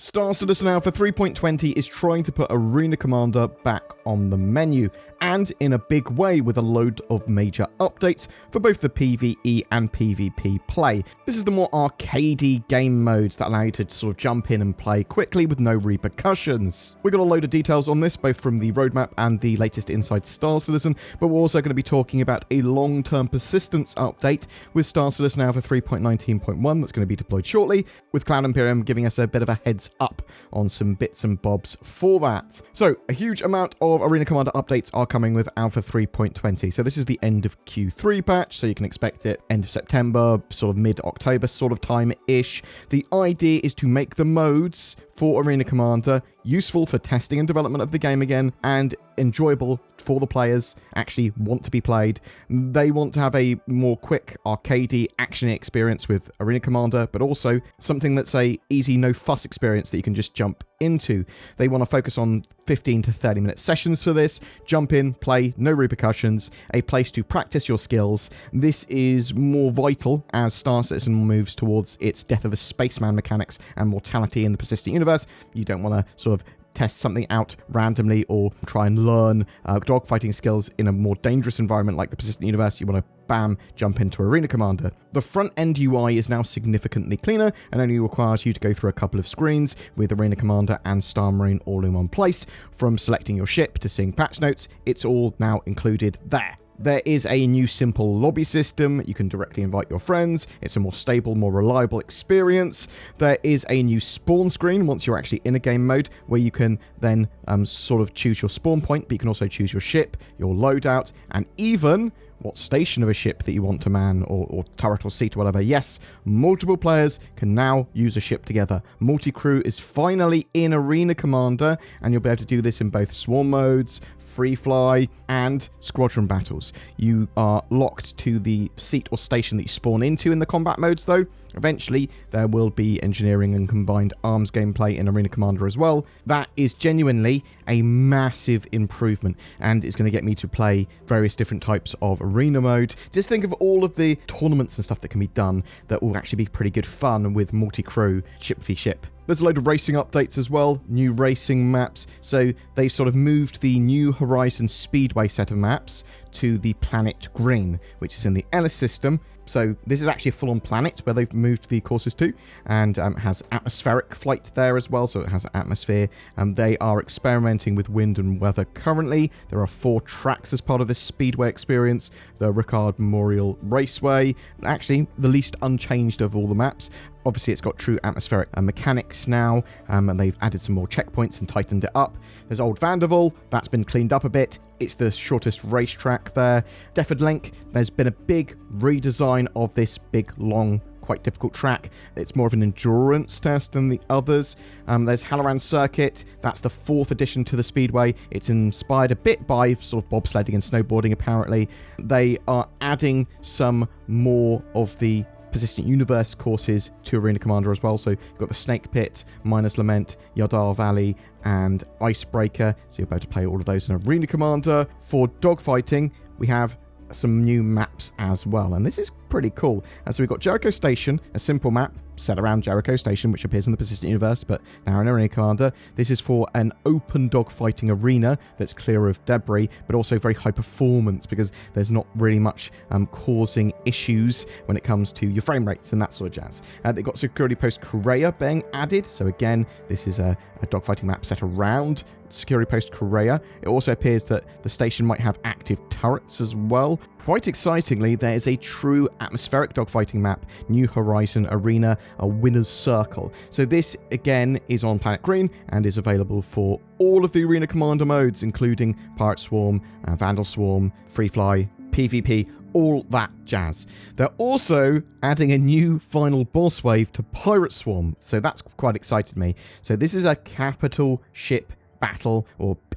Star Citizen Alpha 3.20 is trying to put Arena Commander back on the menu, and in a big way with a load of major updates for both the PvE and PvP play. This is the more arcadey game modes that allow you to sort of jump in and play quickly with no repercussions. We got a load of details on this both from the roadmap and the latest Inside Star Citizen, but we're also going to be talking about a long-term persistence update with Star Citizen Alpha 3.19.1 that's going to be deployed shortly, with Cloud Imperium giving us a bit of a heads up on some bits and bobs for that. So a huge amount of Arena Commander updates are coming with Alpha 3.20. So this is the end of Q3 patch, so you can expect it end of September, sort of mid-October sort of time-ish. The idea is to make the modes for Arena Commander useful for testing and development of the game again, and enjoyable for the players, actually want to be played. They want to have a more quick, arcadey, actiony experience with Arena Commander, but also something that's a easy, no-fuss experience that you can just jump into. They want to focus on 15 to 30 minute sessions for this. Jump in, play, no repercussions, a place to practice your skills. This is more vital as Star Citizen moves towards its death of a spaceman mechanics and mortality in the persistent universe. You don't want to sort of test something out randomly or try and learn dogfighting skills in a more dangerous environment like the persistent universe. You want to bam, jump into Arena Commander. The front-end UI is now significantly cleaner and only requires you to go through a couple of screens with Arena Commander and Star Marine all in one place. From selecting your ship to seeing patch notes, it's all now included there. There is a new simple lobby system. You can directly invite your friends. It's a more stable, more reliable experience. There is a new spawn screen once you're actually in a game mode where you can then sort of choose your spawn point, but you can also choose your ship, your loadout, and even what station of a ship that you want to man, or turret or seat or whatever. Yes, multiple players can now use a ship together. Multi-crew is finally in Arena Commander, and you'll be able to do this in both swarm modes, free fly, and squadron battles. You are locked to the seat or station that you spawn into in the combat modes though. Eventually, there will be engineering and combined arms gameplay in Arena Commander as well. That is genuinely a massive improvement, and it's going to get me to play various different types of arena mode. Just think of all of the tournaments and stuff that can be done that will actually be pretty good fun with multi-crew, ship v ship. There's a load of racing updates as well, new racing maps. So they've sort of moved the New Horizons Speedway set of maps to the planet Green, which is in the Ellis system. So this is actually a full-on planet where they've moved the courses to, and has atmospheric flight there as well, so it has atmosphere. They are experimenting with wind and weather currently. There are 4 tracks as part of this Speedway experience. The Ricard Memorial Raceway, actually the least unchanged of all the maps. Obviously, it's got true atmospheric mechanics now, and they've added some more checkpoints and tightened it up. There's Old Vanderval, that's been cleaned up a bit. It's the shortest racetrack there. Defford Link, there's been a big redesign of this big, long, quite difficult track. It's more of an endurance test than the others. There's Halloran Circuit. That's the 4th addition to the Speedway. It's inspired a bit by sort of bobsledding and snowboarding, apparently. They are adding some more of the Persistent Universe courses to Arena Commander as well. So you've got the Snake Pit, Miner's Lament, Yadar Valley, and Icebreaker. So you'll be able to play all of those in Arena Commander. For dogfighting, we have some new maps as well, and this is pretty cool. So we've got Jericho Station, a simple map set around Jericho Station, which appears in the Persistent Universe, but now in Arena Commander. This is for an open dogfighting arena that's clear of debris, but also very high performance, because there's not really much causing issues when it comes to your frame rates and that sort of jazz. They've got Security Post Correa being added, so again, this is a dogfighting map set around Security Post Correa. It also appears that the station might have active turrets as well. Quite excitingly, there is a true atmospheric dogfighting map, New Horizon Arena, a winner's circle. So this again is on Planet Green and is available for all of the Arena Commander modes, including Pirate Swarm, Vandal Swarm, Free Fly, PvP, all that jazz. They're also adding a new final boss wave to Pirate Swarm, so that's quite excited me. So this is a capital ship battle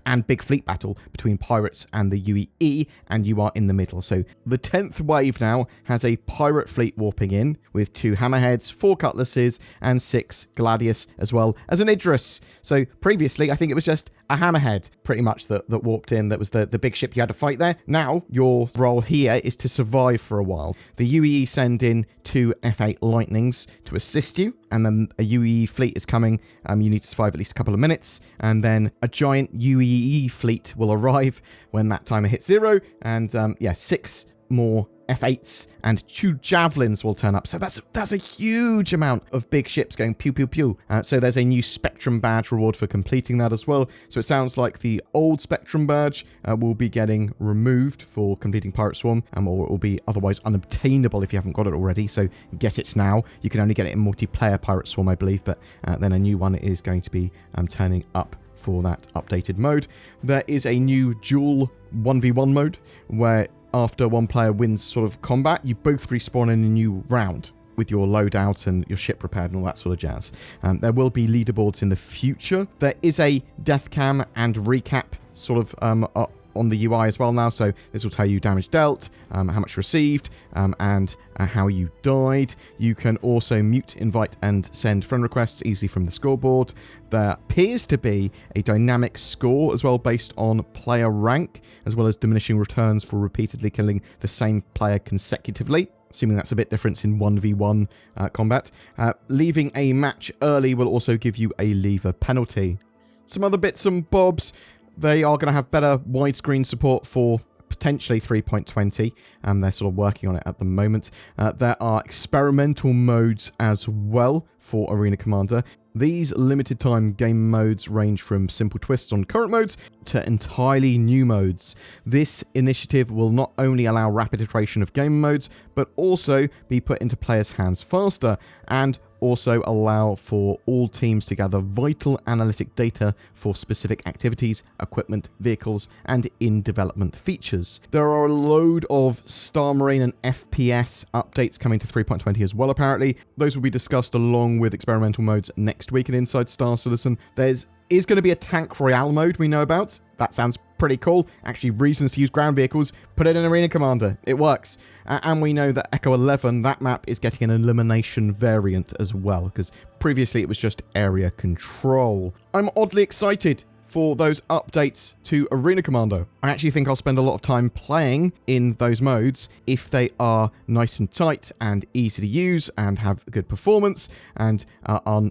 and big fleet battle between pirates and the UEE, and you are in the middle. So the 10th wave now has a pirate fleet warping in with 2 hammerheads, 4 cutlasses, and 6 gladius, as well as an Idris. So previously, I think it was just a hammerhead, pretty much, that warped in. That was the big ship you had to fight there. Now, your role here is to survive for a while. The UEE send in 2 F8 Lightnings to assist you, and then a UEE fleet is coming. You need to survive at least a couple of minutes, and then a giant UEE fleet will arrive when that timer hits 0, and 6 more F8s and 2 javelins will turn up. So that's a huge amount of big ships going pew pew pew. So there's a new Spectrum badge reward for completing that as well. So it sounds like the old Spectrum badge will be getting removed for completing Pirate Swarm, or it will be otherwise unobtainable if you haven't got it already. So get it now. You can only get it in multiplayer Pirate Swarm, I believe, but then a new one is going to be turning up for that updated mode. There is a new dual 1v1 mode where after one player wins sort of combat, you both respawn in a new round with your loadout and your ship repaired and all that sort of jazz. There will be leaderboards in the future. There is a death cam and recap sort of on the UI as well now, so this will tell you damage dealt, how much received, and how you died. You can also mute, invite, and send friend requests easily from the scoreboard. There appears to be a dynamic score as well based on player rank, as well as diminishing returns for repeatedly killing the same player consecutively, assuming that's a bit different in 1v1 combat. Leaving a match early will also give you a leaver penalty. Some other bits and bobs. They are going to have better widescreen support for potentially 3.20. They're sort of working on it at the moment. There are experimental modes as well for Arena Commander. These limited time game modes range from simple twists on current modes to entirely new modes. This initiative will not only allow rapid iteration of game modes, but also be put into players' hands faster, and also allow for all teams to gather vital analytic data for specific activities, equipment, vehicles, and in-development features. There are a load of Star Marine and FPS updates coming to 3.20 as well, apparently. Those will be discussed along with experimental modes next week in Inside Star Citizen. Is going to be a Tank Royale mode we know about. That sounds pretty cool. Actually, reasons to use ground vehicles, put it in Arena Commander. It works. And we know that Echo 11, that map, is getting an elimination variant as well, because previously it was just area control. I'm oddly excited for those updates to Arena Commander. I actually think I'll spend a lot of time playing in those modes if they are nice and tight and easy to use and have good performance and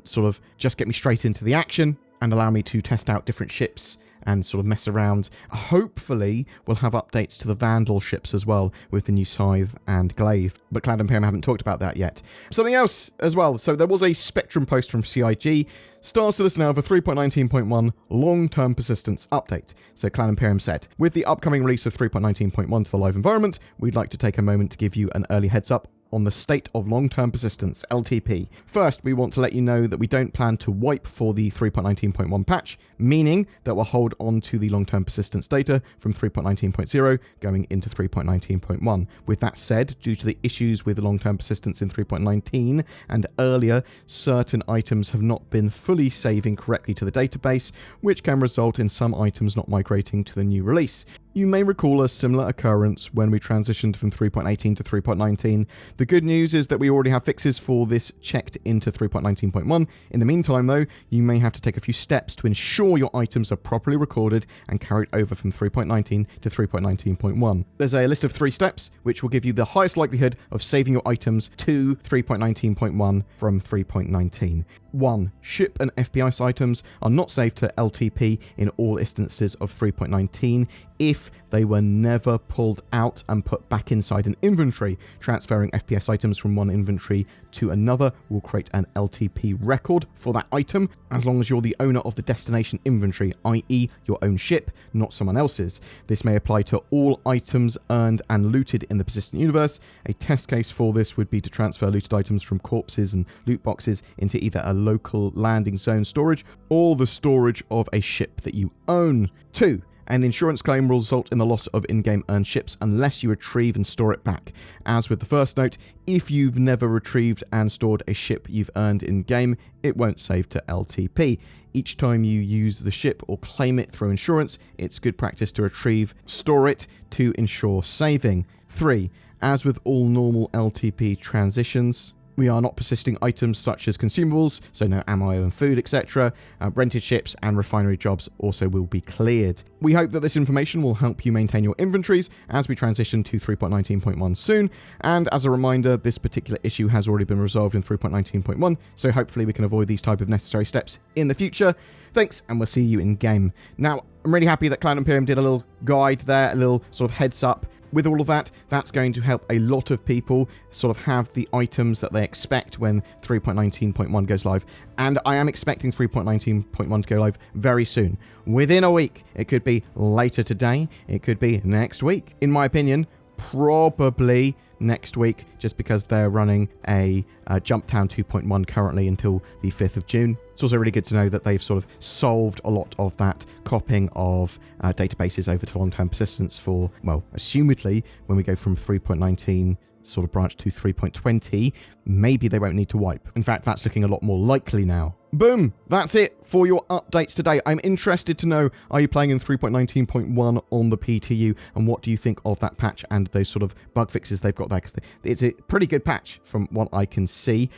sort of just get me straight into the action and allow me to test out different ships and sort of mess around. Hopefully, we'll have updates to the Vandal ships as well with the new Scythe and Glaive. But Cloud Imperium haven't talked about that yet. Something else as well. So there was a Spectrum post from CIG. Star Citizen Alpha 3.19.1 long-term persistence update. So Cloud Imperium said, with the upcoming release of 3.19.1 to the live environment, we'd like to take a moment to give you an early heads up on the state of long-term persistence, LTP. First, we want to let you know that we don't plan to wipe for the 3.19.1 patch, meaning that we'll hold on to the long-term persistence data from 3.19.0 going into 3.19.1. With that said, due to the issues with long-term persistence in 3.19 and earlier, certain items have not been fully saving correctly to the database, which can result in some items not migrating to the new release. You may recall a similar occurrence when we transitioned from 3.18 to 3.19. The good news is that we already have fixes for this checked into 3.19.1. In the meantime, though, you may have to take a few steps to ensure your items are properly recorded and carried over from 3.19 to 3.19.1. There's a list of 3 steps, which will give you the highest likelihood of saving your items to 3.19.1 from 3.19. 1. Ship and FPS items are not saved to LTP in all instances of 3.19 if they were never pulled out and put back inside an inventory. Transferring FPS items from one inventory to another will create an LTP record for that item, as long as you're the owner of the destination inventory, i.e. your own ship, not someone else's. This may apply to all items earned and looted in the persistent universe. A test case for this would be to transfer looted items from corpses and loot boxes into either a local landing zone storage or the storage of a ship that you own. 2. An insurance claim will result in the loss of in-game earned ships unless you retrieve and store it back. As with the first note, if you've never retrieved and stored a ship you've earned in-game, it won't save to LTP. Each time you use the ship or claim it through insurance, it's good practice to retrieve, store it to ensure saving. 3. As with all normal LTP transitions, We are not persisting items such as consumables, so no ammo and food, etc. Rented ships and refinery jobs also will be cleared. We hope that this information will help you maintain your inventories as we transition to 3.19.1 soon, and as a reminder, this particular issue has already been resolved in 3.19.1, so hopefully we can avoid these type of necessary steps in the future. Thanks, and we'll see you in game. Now, I'm really happy that Cloud Imperium did a little guide there, a little sort of heads up. With all of that, that's going to help a lot of people sort of have the items that they expect when 3.19.1 goes live. And I am expecting 3.19.1 to go live very soon. Within a week. It could be later today. It could be next week. In my opinion, probably next week, just because they're running a Jumptown 2.1 currently until the 5th of June. It's also really good to know that they've sort of solved a lot of that copying of databases over to long-term persistence for, well, assumedly, when we go from 3.19 sort of branch to 3.20, maybe they won't need to wipe. In fact, that's looking a lot more likely now. Boom! That's it for your updates today. I'm interested to know, are you playing in 3.19.1 on the PTU, and what do you think of that patch and those sort of bug fixes they've got there? Because it's a pretty good patch from what I can see.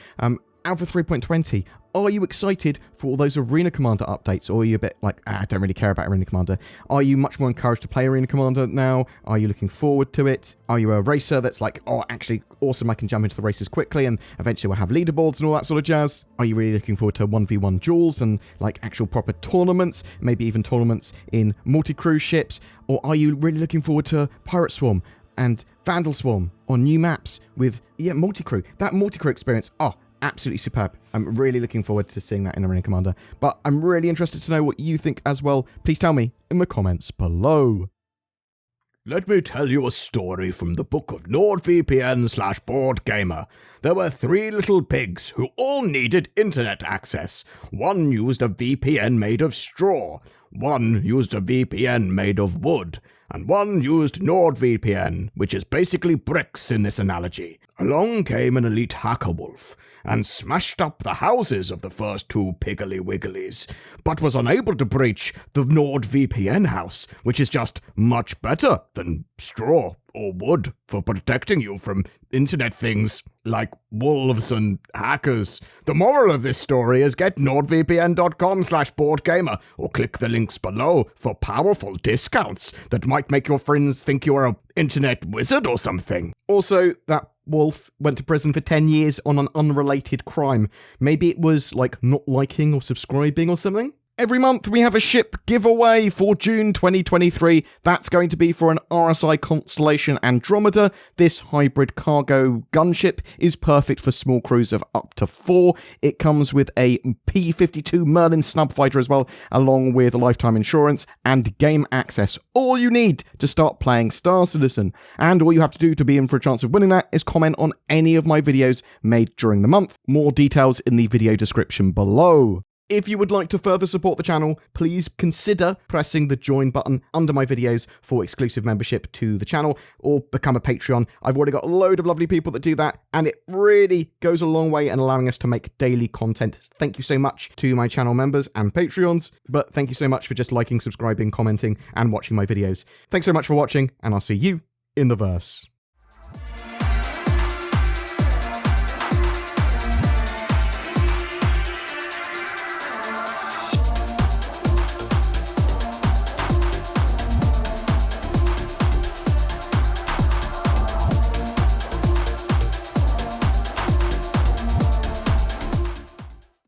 Out for 3.20, are you excited for all those Arena Commander updates, or are you a bit like, I don't really care about Arena Commander? Are you much more encouraged to play Arena Commander now? Are you looking forward to it? Are you a racer that's like, oh, actually, awesome, I can jump into the races quickly, and eventually we'll have leaderboards and all that sort of jazz? Are you really looking forward to 1v1 duels and like actual proper tournaments, maybe even tournaments in multi-crew ships? Or are you really looking forward to Pirate Swarm and Vandal Swarm on new maps with, multi-crew? That multi-crew experience, absolutely superb. I'm really looking forward to seeing that in Arena Commander. But I'm really interested to know what you think as well. Please tell me in the comments below. Let me tell you a story from the book of NordVPN/BoredGamer. There were 3 little pigs who all needed internet access. One used a VPN made of straw, one used a VPN made of wood, and one used NordVPN, which is basically bricks in this analogy. Along came an elite hacker wolf, and smashed up the houses of the first 2 piggly wigglies, but was unable to breach the NordVPN house, which is just much better than straw or wood for protecting you from internet things like wolves and hackers. The moral of this story is get nordvpn.com/boredgamer or click the links below for powerful discounts that might make your friends think you're an internet wizard or something. Also, that wolf went to prison for 10 years on an unrelated crime. Maybe it was like not liking or subscribing or something? Every month we have a ship giveaway for June 2023. That's going to be for an RSI Constellation Andromeda. This hybrid cargo gunship is perfect for small crews of up to 4. It comes with a P-52 Merlin snub fighter as well, along with lifetime insurance and game access. All you need to start playing Star Citizen. And all you have to do to be in for a chance of winning that is comment on any of my videos made during the month. More details in the video description below. If you would like to further support the channel, please consider pressing the join button under my videos for exclusive membership to the channel, or become a Patreon. I've already got a load of lovely people that do that, and it really goes a long way in allowing us to make daily content. Thank you so much to my channel members and Patreons, but thank you so much for just liking, subscribing, commenting, and watching my videos. Thanks so much for watching, and I'll see you in the verse.